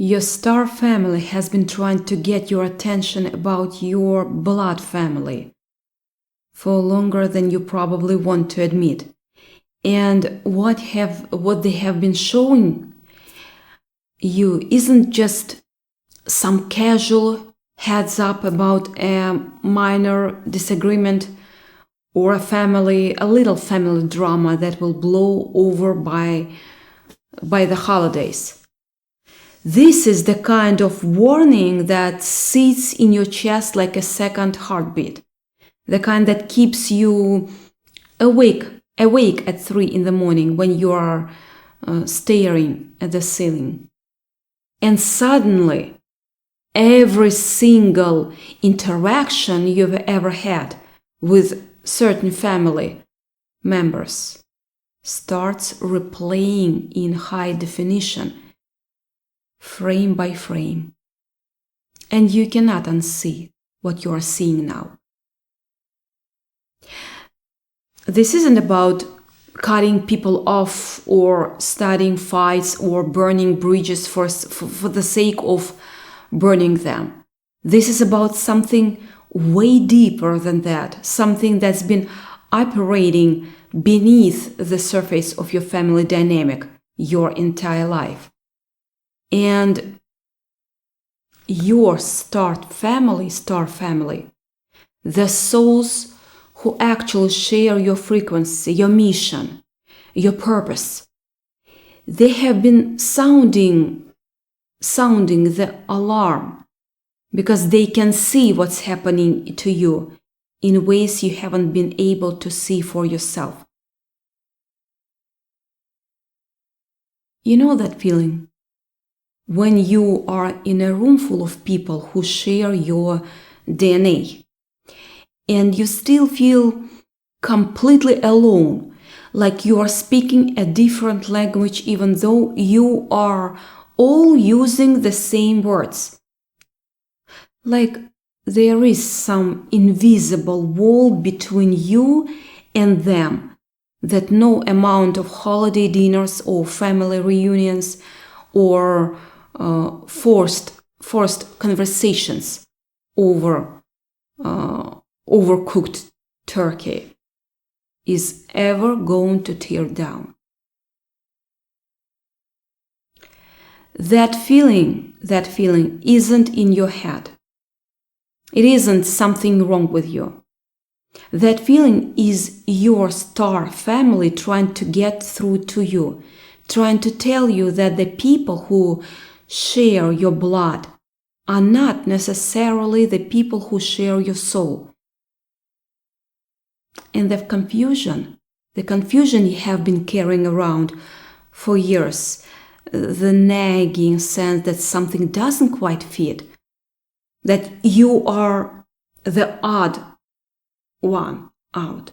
Your star family has been trying to get your attention about your blood family for longer than you probably want to admit. And what they have been showing you isn't just some casual heads up about a minor disagreement or a little family drama that will blow over by the holidays. This is the kind of warning that sits in your chest like a second heartbeat, the kind that keeps you awake at 3 in the morning when you are staring at the ceiling. And suddenly, every single interaction you've ever had with certain family members starts replaying in high definition, frame by frame. And you cannot unsee what you are seeing now. This isn't about cutting people off or starting fights or burning bridges for the sake of burning them. This is about something way deeper than that, something that's been operating beneath the surface of your family dynamic your entire life. And your star family, the souls who actually share your frequency, your mission, your purpose, they have been sounding the alarm because they can see what's happening to you in ways you haven't been able to see for yourself. You know that feeling? When you are in a room full of people who share your DNA and you still feel completely alone, like you are speaking a different language even though you are all using the same words. Like there is some invisible wall between you and them that no amount of holiday dinners or family reunions or forced conversations over overcooked turkey is ever going to tear down. That feeling isn't in your head. It isn't something wrong with you. That feeling is your star family trying to get through to you, trying to tell you that the people who share your blood are not necessarily the people who share your soul. And the confusion you have been carrying around for years, the nagging sense that something doesn't quite fit, that you are the odd one out,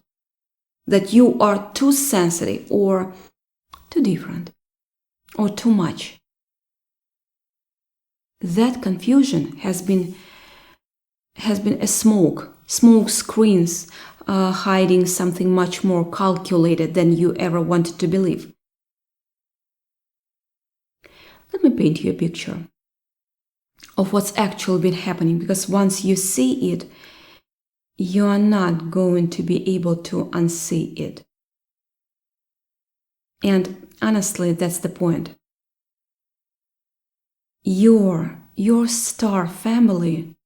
that you are too sensitive or too different or too much. That confusion has been a smoke screens hiding something much more calculated than you ever wanted to believe. Let me paint you a picture of what's actually been happening, because once you see it, you are not going to be able to unsee it. And honestly, that's the point. Your star family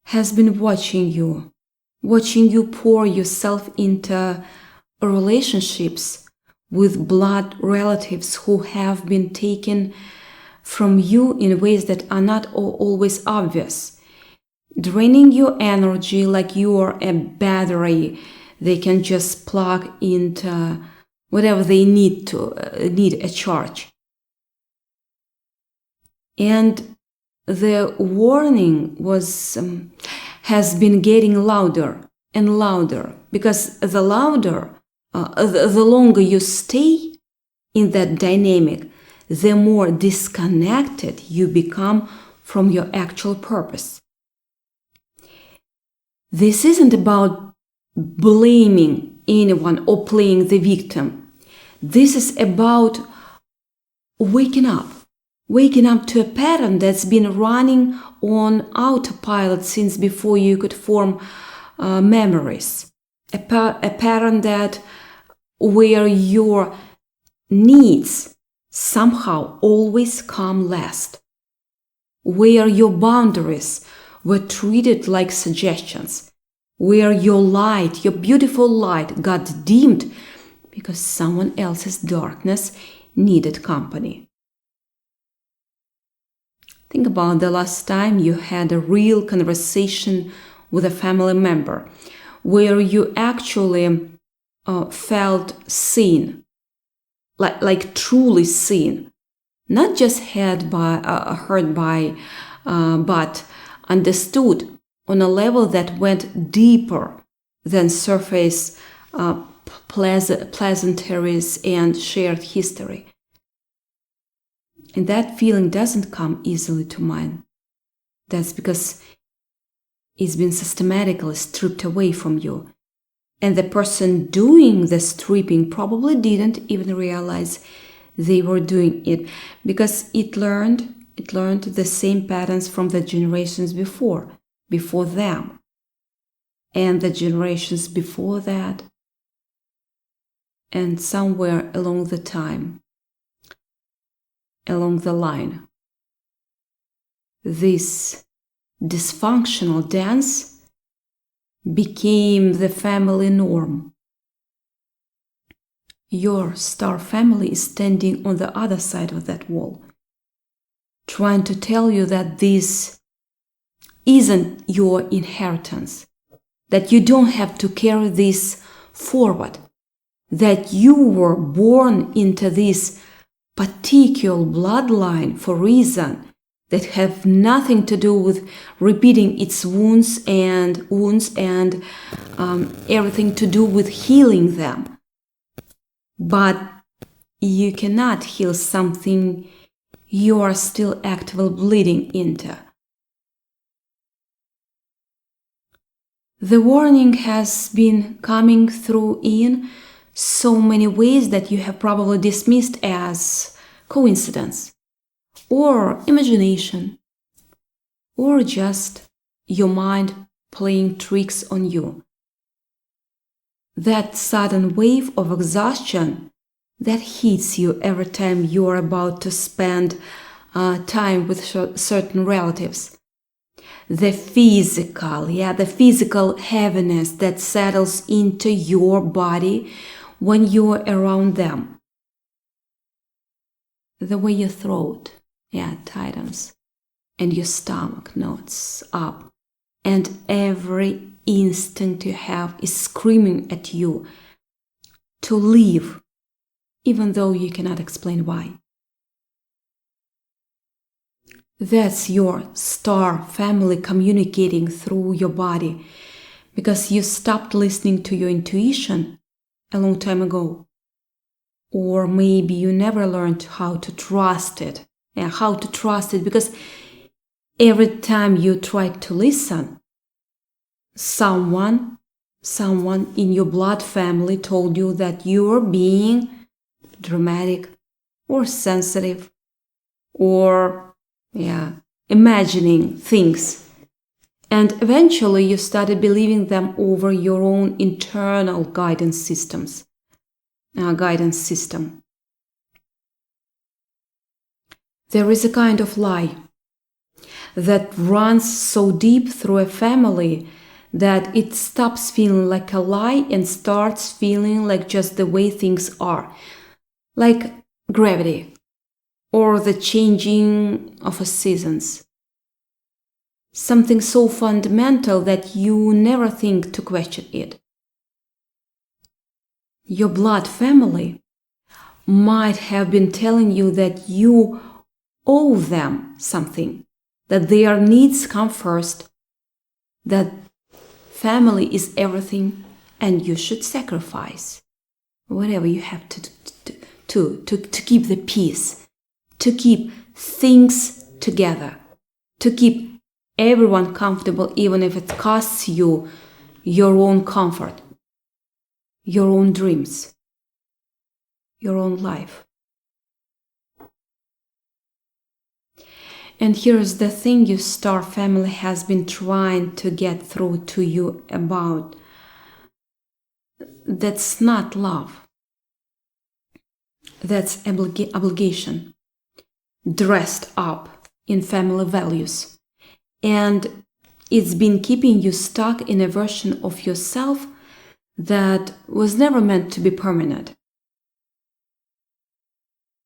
has been watching you pour yourself into relationships with blood relatives who have been taken from you in ways that are not always obvious, draining your energy like you are a battery they can just plug into whatever they need a charge. And the warning has been getting louder and louder, because the longer you stay in that dynamic, the more disconnected you become from your actual purpose. This isn't about blaming anyone or playing the victim. This is about waking up waking up to a pattern that's been running on autopilot since before you could form memories. A pattern that where your needs somehow always come last, where your boundaries were treated like suggestions, where your light, your beautiful light, got dimmed because someone else's darkness needed company. Think about the last time you had a real conversation with a family member where you actually felt seen, like truly seen, not just heard by, but understood on a level that went deeper than surface pleasantries and shared history. And that feeling doesn't come easily to mind. That's because it's been systematically stripped away from you. And the person doing the stripping probably didn't even realize they were doing it, because it learned the same patterns from the generations before them, and the generations before that, and somewhere along the line, this dysfunctional dance became the family norm. Your star family is standing on the other side of that wall, trying to tell you that this isn't your inheritance, that you don't have to carry this forward, that you were born into this particular bloodline for a reason that have nothing to do with repeating its wounds and everything to do with healing them. But you cannot heal something you are still actively bleeding into. The warning has been coming through in so many ways that you have probably dismissed as coincidence, or imagination, or just your mind playing tricks on you. That sudden wave of exhaustion that hits you every time you are about to spend time with certain relatives. The physical heaviness that settles into your body when you are around them. The way your throat tightens and your stomach knots up, and every instinct you have is screaming at you to leave, even though you cannot explain why. That's your star family communicating through your body, because you stopped listening to your intuition a long time ago. Or maybe you never learned how to trust it. Because every time you tried to listen, someone in your blood family told you that you were being dramatic or sensitive or imagining things. And eventually you started believing them over your own internal guidance system. There is a kind of lie that runs so deep through a family that it stops feeling like a lie and starts feeling like just the way things are, like gravity or the changing of the seasons. Something so fundamental that you never think to question it. Your blood family might have been telling you that you owe them something, that their needs come first, that family is everything and you should sacrifice whatever you have to keep the peace, to keep things together, to keep everyone comfortable, even if it costs you your own comfort, your own dreams, your own life. And here's the thing your star family has been trying to get through to you about. That's not love. That's obligation, dressed up in family values. And it's been keeping you stuck in a version of yourself that was never meant to be permanent.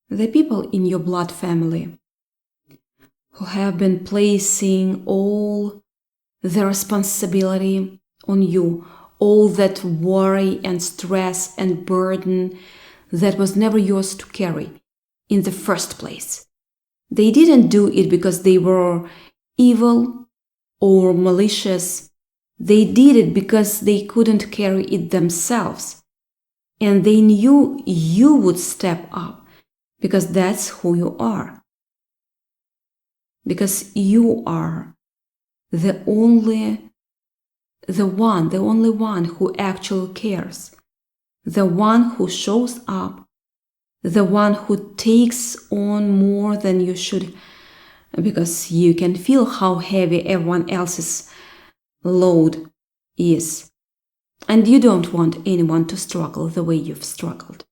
The people in your blood family who have been placing all the responsibility on you, all that worry and stress and burden that was never yours to carry in the first place. They didn't do it because they were evil or malicious. They did it because they couldn't carry it themselves. And they knew you would step up because that's who you are. Because you are the only one who actually cares. The one who shows up. The one who takes on more than you should, because you can feel how heavy everyone else's load is. And you don't want anyone to struggle the way you've struggled.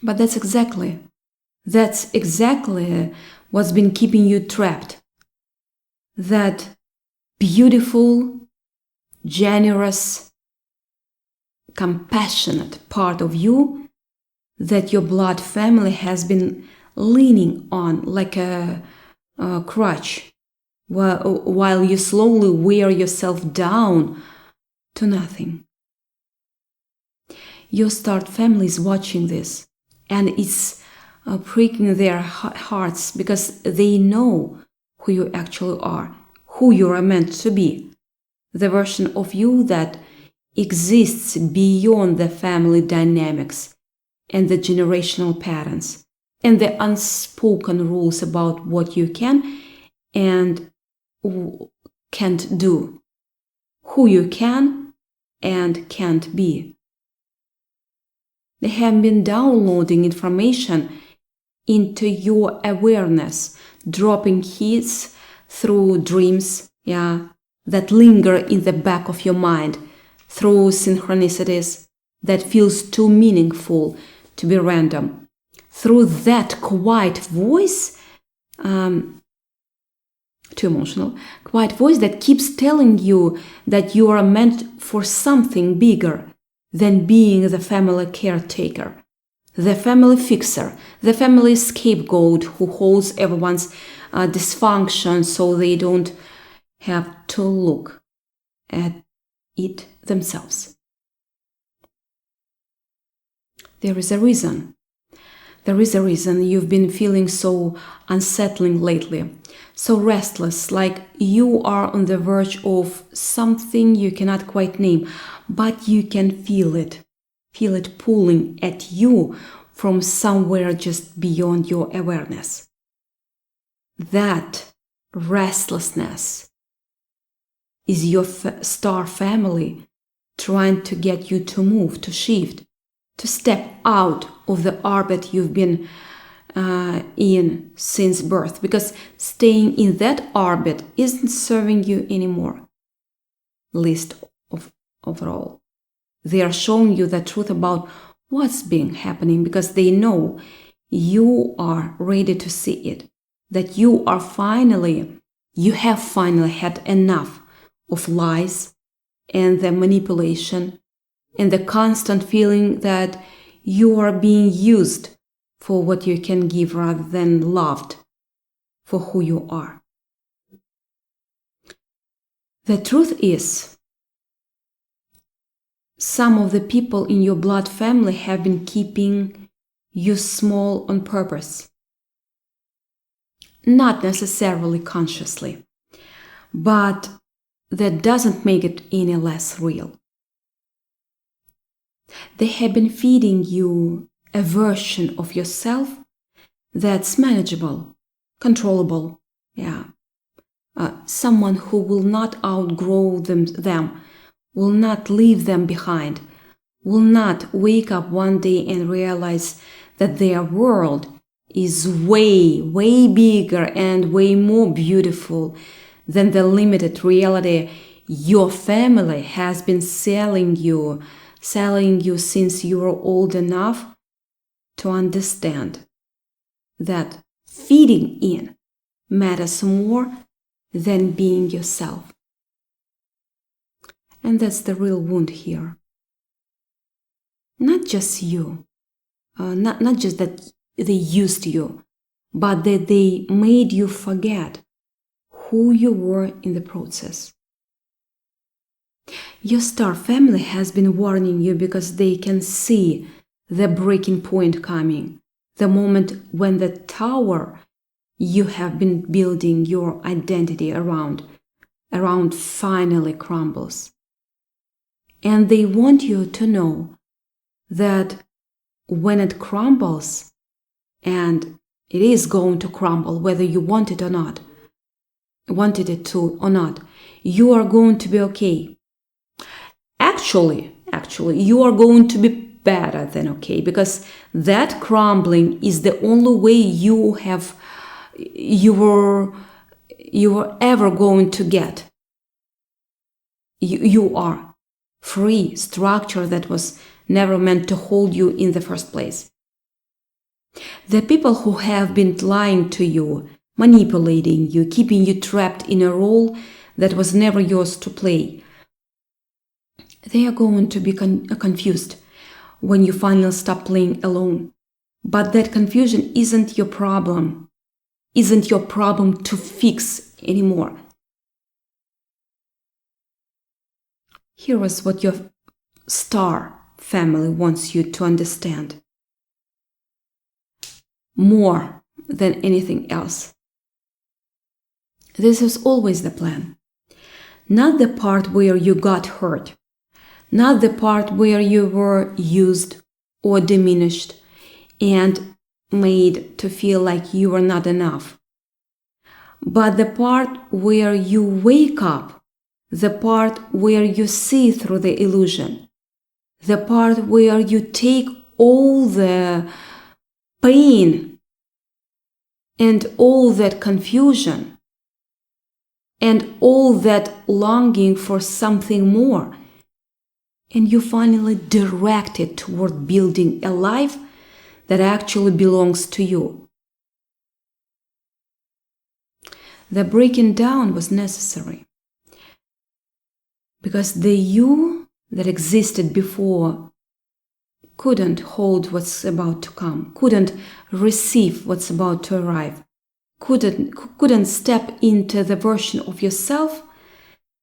But that's exactly what's been keeping you trapped. That beautiful, generous, compassionate part of you that your blood family has been leaning on like a crutch while you slowly wear yourself down to nothing. Your star family is watching this, and it's breaking their hearts because they know who you actually are, who you are meant to be, the version of you that exists beyond the family dynamics and the generational patterns and the unspoken rules about what you can and can't do, who you can and can't be. They have been downloading information into your awareness, dropping hits through dreams, that linger in the back of your mind, through synchronicities that feels too meaningful to be random, through that quiet voice, too emotional, quiet voice that keeps telling you that you are meant for something bigger than being the family caretaker, the family fixer, the family scapegoat who holds everyone's dysfunction so they don't have to look at it themselves. There is a reason. There is a reason you've been feeling so unsettling lately, so restless, like you are on the verge of something you cannot quite name, but you can feel it pulling at you from somewhere just beyond your awareness. That restlessness is your star family trying to get you to move, to shift, to step out of the orbit you've been in since birth, because staying in that orbit isn't serving you anymore, least of overall. They are showing you the truth about what's been happening because they know you are ready to see it, that you have finally had enough of lies and the manipulation and the constant feeling that you are being used for what you can give rather than loved for who you are. The truth is, some of the people in your blood family have been keeping you small on purpose. Not necessarily consciously, but that doesn't make it any less real. They have been feeding you a version of yourself that's manageable, controllable, someone who will not outgrow them, will not leave them behind, will not wake up one day and realize that their world is way, way bigger and way more beautiful than the limited reality your family has been selling you since you were old enough to understand that fitting in matters more than being yourself. And that's the real wound here. Not just you, not just that they used you, but that they made you forget who you were in the process. Your star family has been warning you because they can see the breaking point coming, the moment when the tower you have been building your identity around finally crumbles. And they want you to know that when it crumbles, and it is going to crumble whether you wanted it to or not, you are going to be okay. Actually, you are going to be better than okay, because that crumbling is the only way you were ever going to get. You are free structure that was never meant to hold you in the first place. The people who have been lying to you, manipulating you, keeping you trapped in a role that was never yours to play, they are going to be confused when you finally stop playing alone. But that confusion isn't your problem to fix anymore. Here is what your star family wants you to understand. More than anything else. This is always the plan. Not the part where you got hurt. Not the part where you were used or diminished and made to feel like you were not enough. But the part where you wake up, the part where you see through the illusion, the part where you take all the pain and all that confusion and all that longing for something more, and you finally direct it toward building a life that actually belongs to you. The breaking down was necessary because the you that existed before couldn't hold what's about to come, couldn't receive what's about to arrive, couldn't step into the version of yourself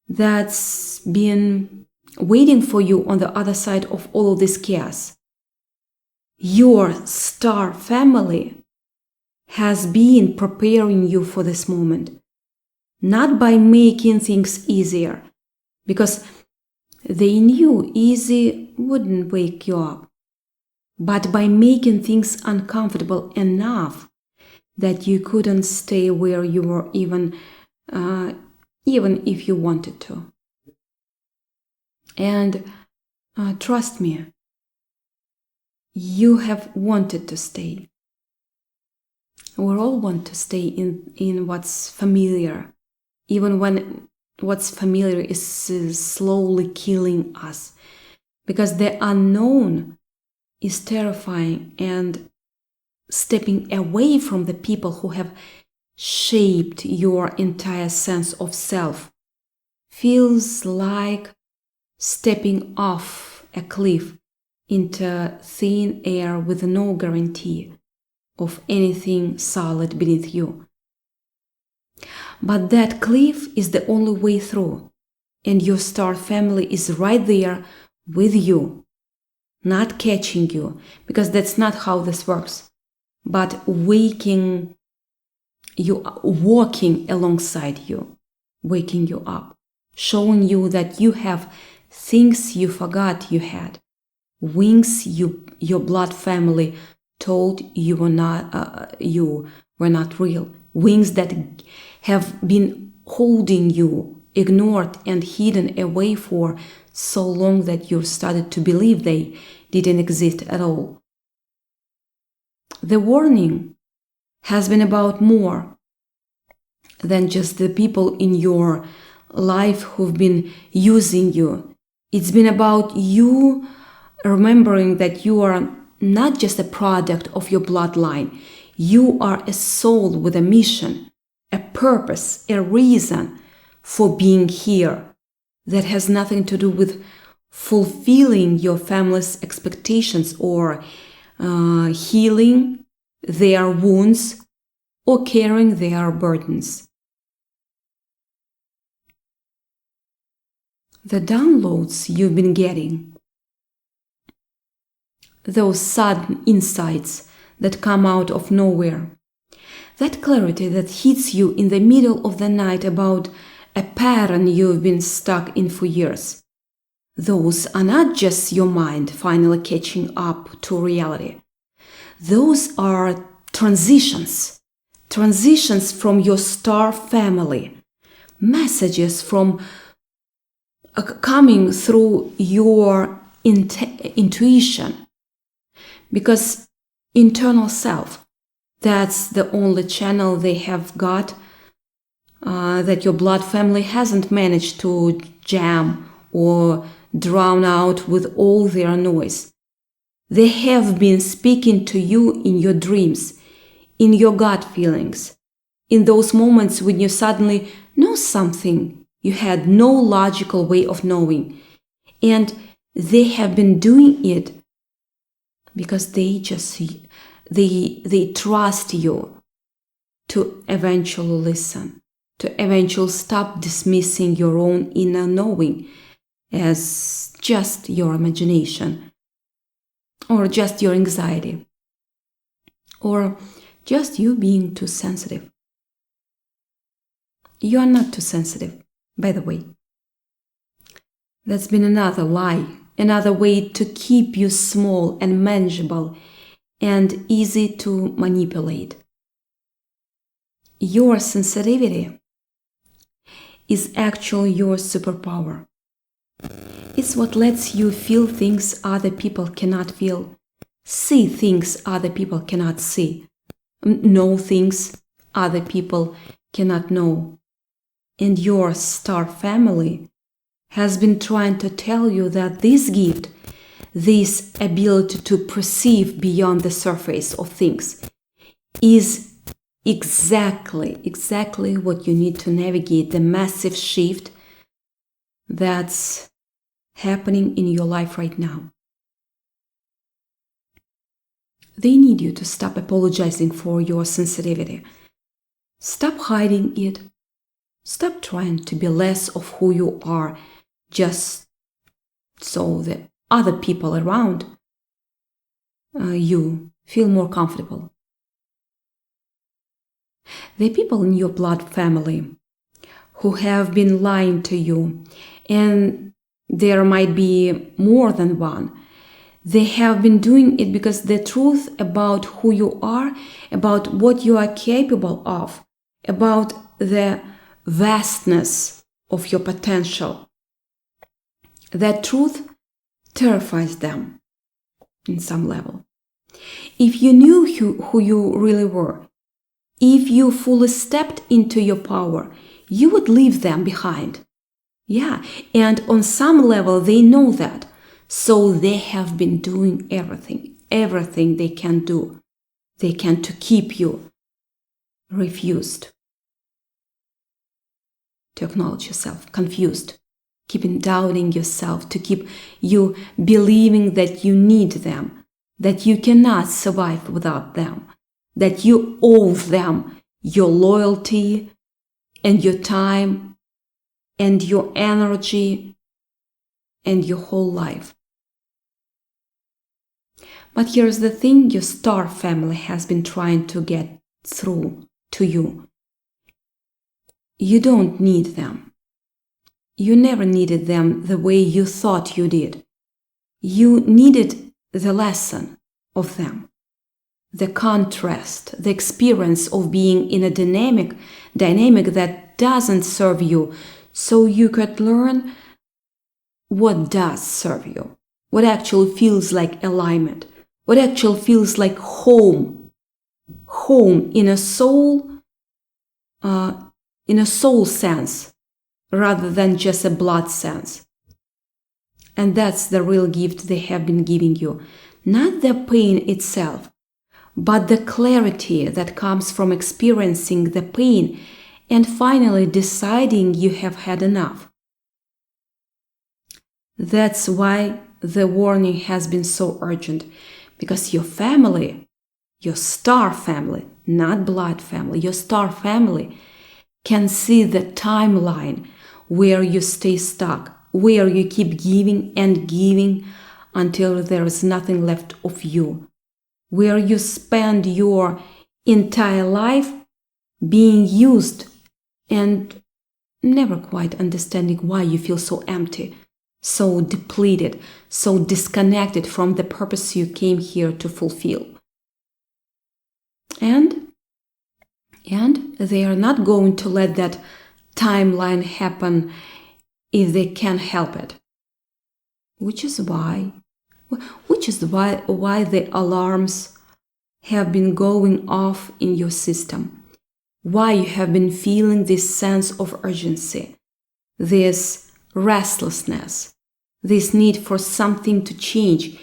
that's been waiting for you on the other side of all of this chaos. Your star family has been preparing you for this moment, not by making things easier, because they knew easy wouldn't wake you up, but by making things uncomfortable enough that you couldn't stay where you were even if you wanted to. And trust me, you have wanted to stay. We all want to stay in what's familiar, even when what's familiar is slowly killing us, because the unknown is terrifying, and stepping away from the people who have shaped your entire sense of self feels like stepping off a cliff into thin air with no guarantee of anything solid beneath you. But that cliff is the only way through, and your star family is right there with you, not catching you, because that's not how this works, but walking alongside you, waking you up, showing you that you have things you forgot you had, wings your blood family told you were not real, wings that have been holding you, ignored and hidden away for so long that you started to believe they didn't exist at all. The warning has been about more than just the people in your life who've been using you. It's been about you remembering that you are not just a product of your bloodline. You are a soul with a mission, a purpose, a reason for being here that has nothing to do with fulfilling your family's expectations or healing their wounds or carrying their burdens. The downloads you've been getting, those sudden insights that come out of nowhere, that clarity that hits you in the middle of the night about a pattern you've been stuck in for years, those are not just your mind finally catching up to reality. Those are transitions from your star family, messages from coming through your intuition, because internal self, that's the only channel they have got that your blood family hasn't managed to jam or drown out with all their noise. They have been speaking to you in your dreams, in your gut feelings, in those moments when you suddenly know something you had no logical way of knowing. And they have been doing it because they trust you to eventually listen, to eventually stop dismissing your own inner knowing as just your imagination, or just your anxiety, or just you being too sensitive. You are not too sensitive, by the way. That's been another lie, another way to keep you small and manageable and easy to manipulate. Your sensitivity is actually your superpower. It's what lets you feel things other people cannot feel, see things other people cannot see, know things other people cannot know. And your star family has been trying to tell you that this gift, this ability to perceive beyond the surface of things, is exactly what you need to navigate the massive shift that's happening in your life right now. They need you to stop apologizing for your sensitivity. Stop hiding it. Stop trying to be less of who you are just so that other people around you feel more comfortable. The people in your blood family who have been lying to you, and there might be more than one, they have been doing it because the truth about who you are, about what you are capable of, about the vastness of your potential, that truth terrifies them in some level. If you knew who you really were, if you fully stepped into your power, you would leave them behind. Yeah, and on some level they know that. So they have been doing everything they can do. They can to keep you refused to acknowledge yourself, confused, keeping doubting yourself, to keep you believing that you need them, that you cannot survive without them, that you owe them your loyalty and your time and your energy and your whole life. But here's the thing your star family has been trying to get through to you. You don't need them. You never needed them the way you thought you did. You needed the lesson of them, the contrast, the experience of being in a dynamic that doesn't serve you, so you could learn what does serve you, what actually feels like alignment, what actually feels like home home in a soul sense rather than just a blood sense. And that's the real gift they have been giving you. Not the pain itself, but the clarity that comes from experiencing the pain and finally deciding you have had enough. That's why the warning has been so urgent, because your family, your star family, not blood family, your star family can see the timeline where you stay stuck, where you keep giving and giving until there is nothing left of you, where you spend your entire life being used and never quite understanding why you feel so empty, so depleted, so disconnected from the purpose you came here to fulfill. And they are not going to let that timeline happen if they can help it. Which is why the alarms have been going off in your system. Why you have been feeling this sense of urgency, this restlessness, this need for something to change,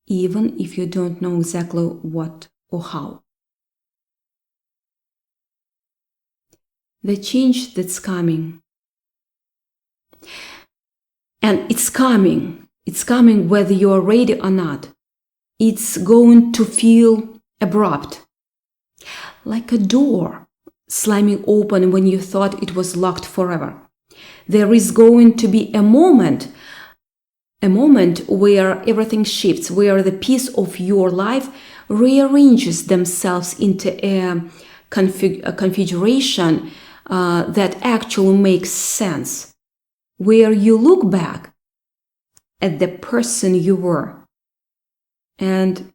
even if you don't know exactly what or how. The change that's coming. And it's coming whether you are ready or not. It's going to feel abrupt, like a door slamming open when you thought it was locked forever. There is going to be a moment where everything shifts, where the piece of your life rearranges themselves into a configuration that actually makes sense, where you look back at the person you were and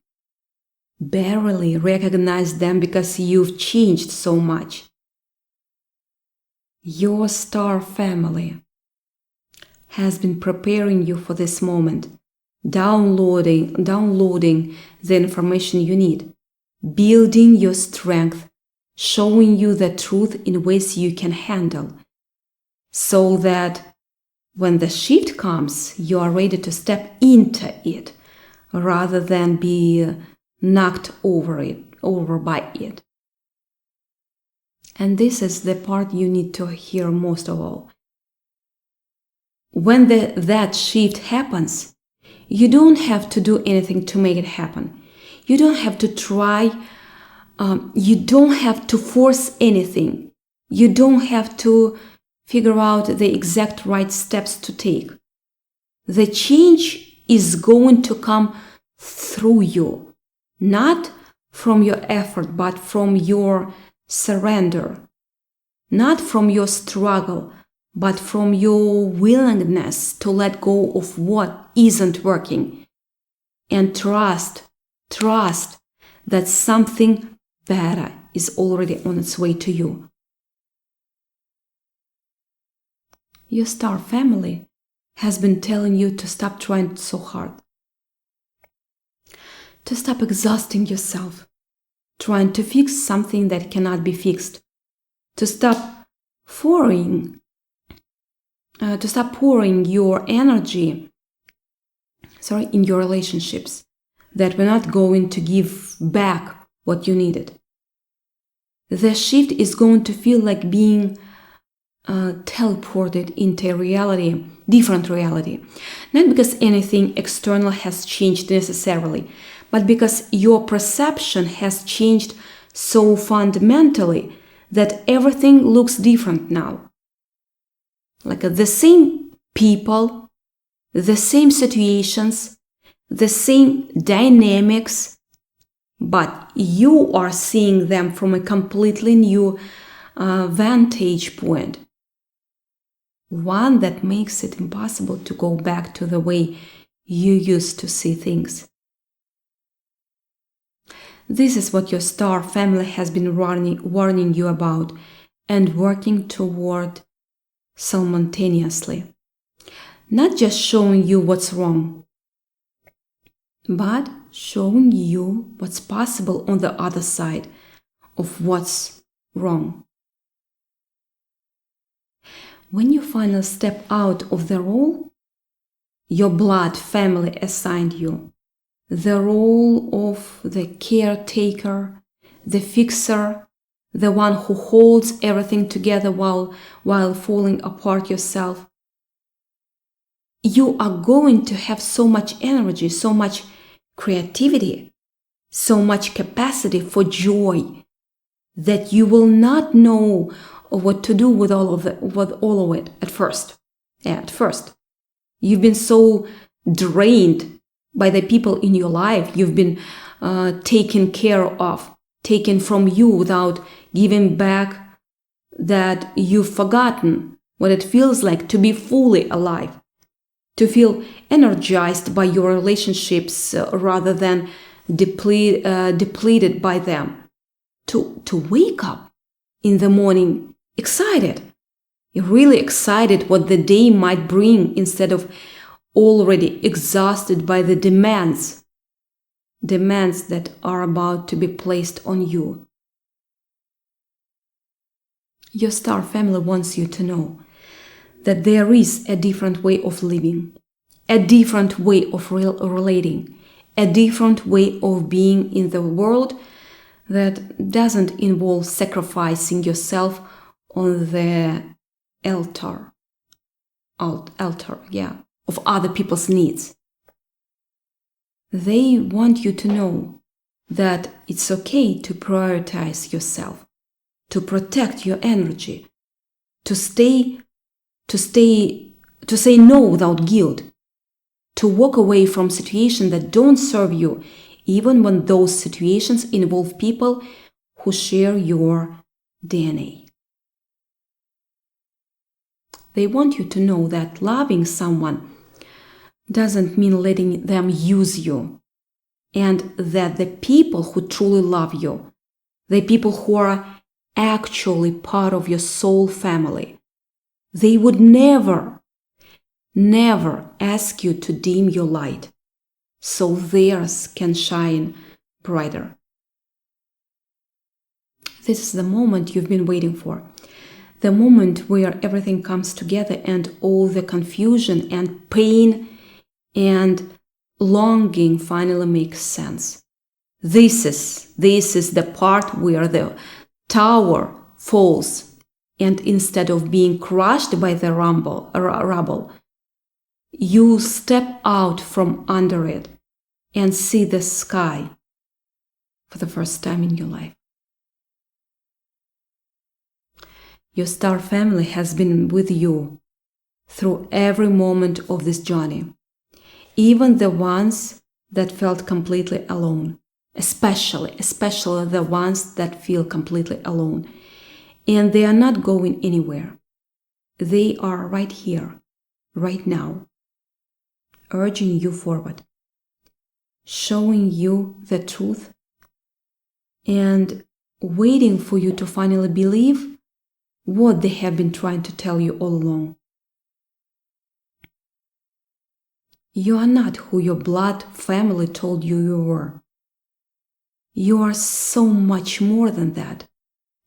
barely recognize them because you've changed so much. Your star family has been preparing you for this moment, downloading the information you need, building your strength, showing you the truth in ways you can handle, so that when the shift comes, you are ready to step into it rather than be knocked over by it. And this is the part you need to hear most of all. When that shift happens, you don't have to do anything to make it happen. You don't have to try. You don't have to force anything. You don't have to figure out the exact right steps to take. The change is going to come through you, not from your effort, but from your surrender, not from your struggle, but from your willingness to let go of what isn't working and trust that something better is already on its way to you. Your star family has been telling you to stop trying so hard, to stop exhausting yourself, trying to fix something that cannot be fixed, to stop pouring your energy in your relationships that were not going to give back what you needed. The shift is going to feel like being teleported into a different reality. Not because anything external has changed necessarily, but because your perception has changed so fundamentally that everything looks different now. Like the same people, the same situations, the same dynamics, but you are seeing them from a completely new vantage point. One that makes it impossible to go back to the way you used to see things. This is what your star family has been warning you about and working toward simultaneously. Not just showing you what's wrong, but showing you what's possible on the other side of what's wrong. When you finally step out of the role your blood family assigned you, the role of the caretaker, the fixer, the one who holds everything together while falling apart yourself, you are going to have so much energy, so much creativity, so much capacity for joy that you will not know what to do with all of it at first. At first. You've been so drained by the people in your life. You've been taken care of, taken from you without giving back, that you've forgotten what it feels like to be fully alive, to feel energized by your relationships rather than depleted by them, to wake up in the morning excited. You're really excited what the day might bring instead of already exhausted by the demands that are about to be placed on you. Your star family wants you to know that there is a different way of living, a different way of relating, a different way of being in the world that doesn't involve sacrificing yourself on the altar, of other people's needs. They want you to know that it's okay to prioritize yourself, to protect your energy, to say no without guilt, to walk away from situations that don't serve you, even when those situations involve people who share your DNA. They want you to know that loving someone doesn't mean letting them use you, and that the people who truly love you, the people who are actually part of your soul family, they would never ask you to dim your light so theirs can shine brighter. This is the moment you've been waiting for. The moment where everything comes together and all the confusion and pain and longing finally makes sense. This is the part where the tower falls, and instead of being crushed by the rubble, you step out from under it and see the sky for the first time in your life. Your star family has been with you through every moment of this journey, even the ones that felt completely alone, especially the ones that feel completely alone. And they are not going anywhere. They are right here, right now, urging you forward, showing you the truth, and waiting for you to finally believe what they have been trying to tell you all along. You are not who your blood family told you you were. You are so much more than that,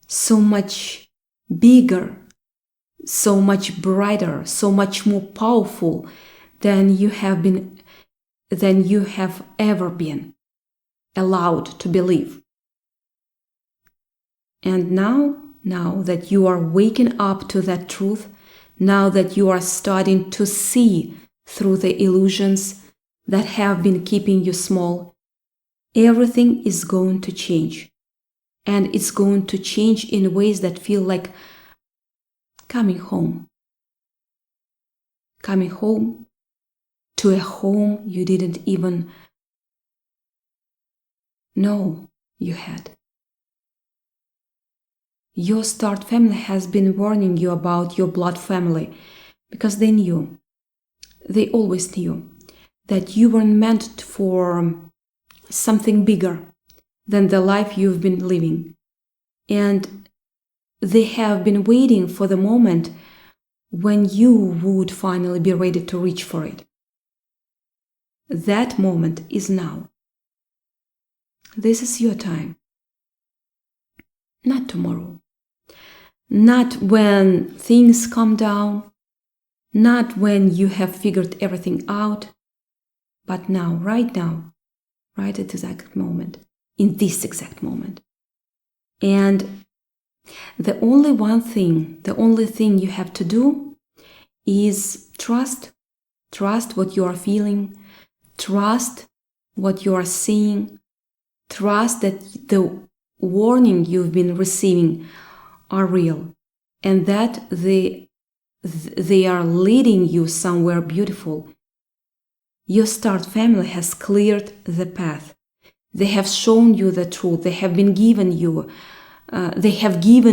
so much bigger, so much brighter, so much more powerful than you have ever been allowed to believe. And now that you are waking up to that truth, now that you are starting to see through the illusions that have been keeping you small, everything is going to change. And it's going to change in ways that feel like coming home. Coming home to a home you didn't even know you had. Your star family has been warning you about your blood family because they knew, they always knew, that you weren't meant for something bigger than the life you've been living. And they have been waiting for the moment when you would finally be ready to reach for it. That moment is now. This is your time. Not tomorrow. Not when things calm down. Not when you have figured everything out. But now, right at this exact moment. In this exact moment. And the only thing you have to do is trust what you are feeling, trust what you are seeing, trust that the warning you've been receiving are real and that they are leading you somewhere beautiful. Your star family has cleared the path. They have shown you the truth. They have given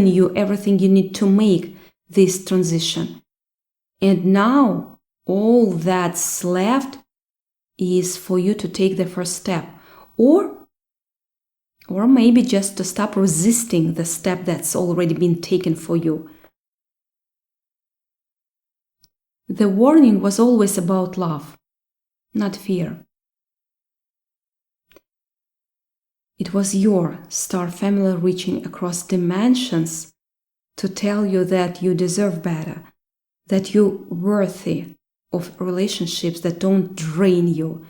you everything you need to make this transition. And now all that's left is for you to take the first step, or maybe just to stop resisting the step that's already been taken for you. The warning was always about love, not fear. It was your star family reaching across dimensions to tell you that you deserve better, that you're worthy of relationships that don't drain you,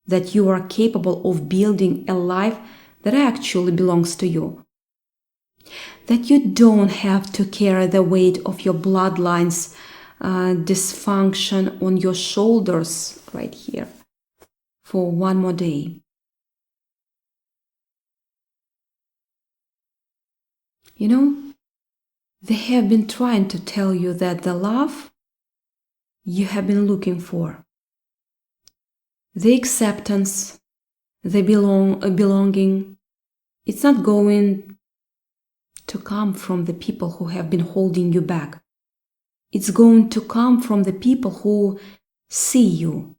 that you are capable of building a life that actually belongs to you, that you don't have to carry the weight of your bloodline's dysfunction on your shoulders right here for one more day. You know, they have been trying to tell you that the love you have been looking for, the acceptance, the belonging, it's not going to come from the people who have been holding you back. It's going to come from the people who see you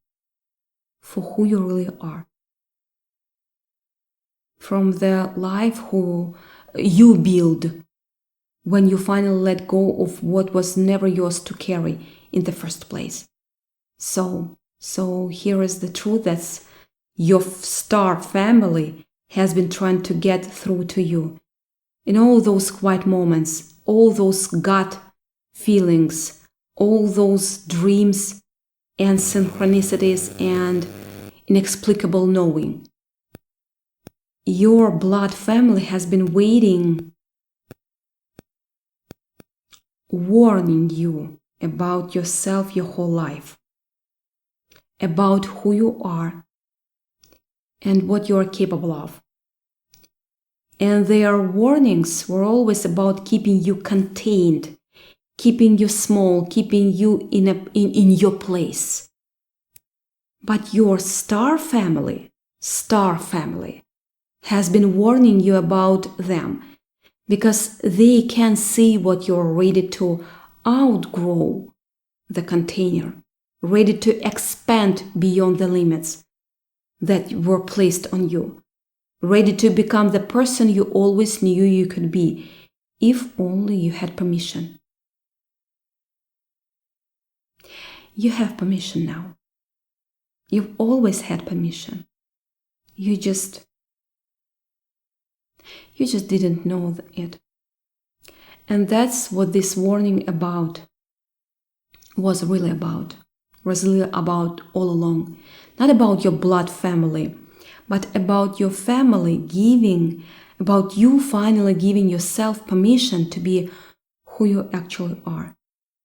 for who you really are. From the life who you build when you finally let go of what was never yours to carry in the first place. So here is the truth that your star family has been trying to get through to you. In all those quiet moments, all those gut feelings, all those dreams and synchronicities and inexplicable knowing. Your blood family has been waiting, warning you about yourself your whole life, about who you are and what you are capable of. And their warnings were always about keeping you contained, keeping you small, keeping you in your place. But your star family has been warning you about them because they can see what you're ready to outgrow the container, ready to expand beyond the limits that were placed on you, ready to become the person you always knew you could be, if only you had permission. You have permission now. You've always had permission. You just didn't know it. And that's what this warning was really about all along. Not about your blood family, but about your family about you finally giving yourself permission to be who you actually are.